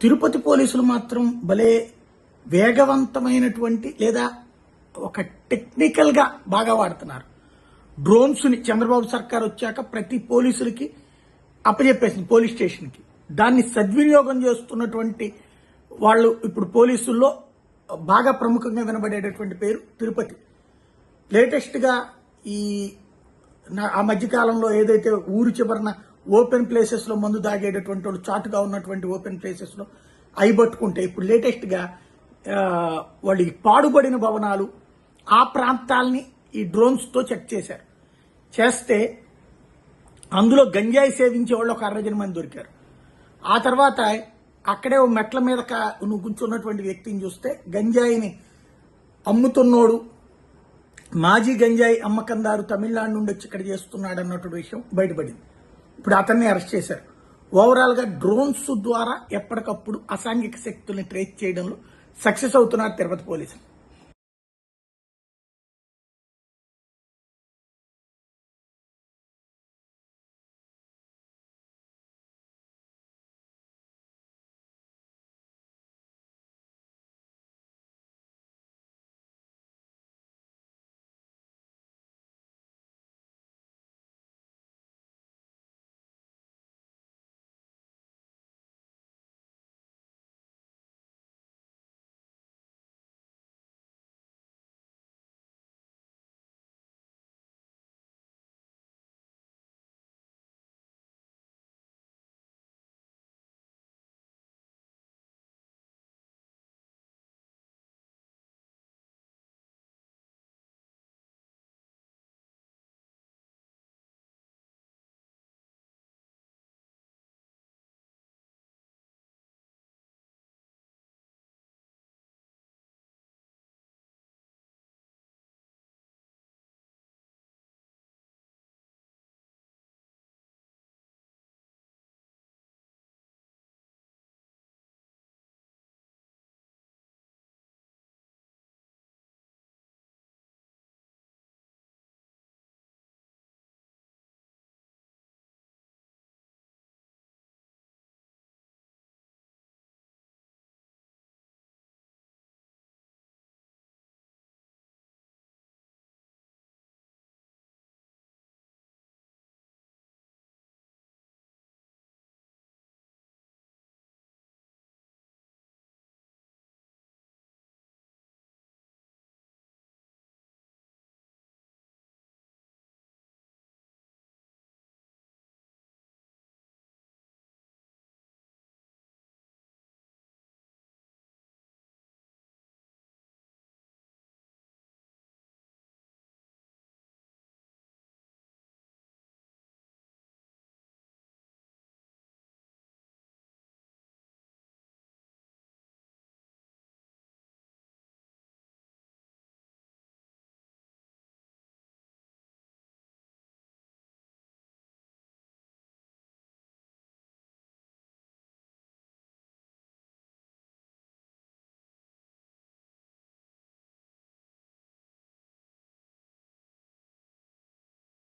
తిరుపతి పోలీసులు మాత్రం భలే వేగవంతమైనటువంటి లేదా ఒక టెక్నికల్ గా బాగా వాడుతున్నారు. డ్రోన్స్ ని చంద్రబాబు సర్కార్ వచ్చాక ప్రతి పోలీసులకి అప్పచెప్పేసింది, పోలీస్ స్టేషన్ కి. దాన్ని సద్వినియోగం చేస్తున్నటువంటి వాళ్ళు ఇప్పుడు పోలీసుల్లో బాగా ప్రముఖంగా వినబడేటటువంటి పేరు తిరుపతి. లేటెస్ట్ గా ఆ మధ్యకాలంలో ఏదైతే ఊరు చివరన ఓపెన్ ప్లేసెస్ లో మందు దాగేటటువంటి వాళ్ళు చాటుగా ఉన్నటువంటి ఓపెన్ ప్లేసెస్ లో అయిపట్టుకుంటే ఇప్పుడు లేటెస్ట్ గా వాళ్ళకి పాడుబడిన భవనాలు ఆ ప్రాంతాలని ఈ డ్రోన్స్ తో చెక్ చేశారు. చేస్తే అందులో గంజాయి సేవించే వాళ్ళు ఒక 60 మంది దొరికారు. ఆ తర్వాత అక్కడే ఓ మెట్ల మీద కూర్చున్నటువంటి వ్యక్తిని చూస్తే గంజాయిని అమ్ముతున్నోడు మాజీ గంజాయి అమ్మకందారు తమిళనాడు నుండి వచ్చి ఇక్కడ చేస్తున్నాడు అన్నటువంటి విషయం బయటపడింది. ఇప్పుడు అతన్ని అరెస్ట్ చేశారు. ఓవరాల్ గా డ్రోన్స్ ద్వారా ఎప్పటికప్పుడు అసాంఘిక శక్తుల్ని ట్రేస్ చేయడంలో సక్సెస్ అవుతున్నారు తిరుపతి పోలీసులు.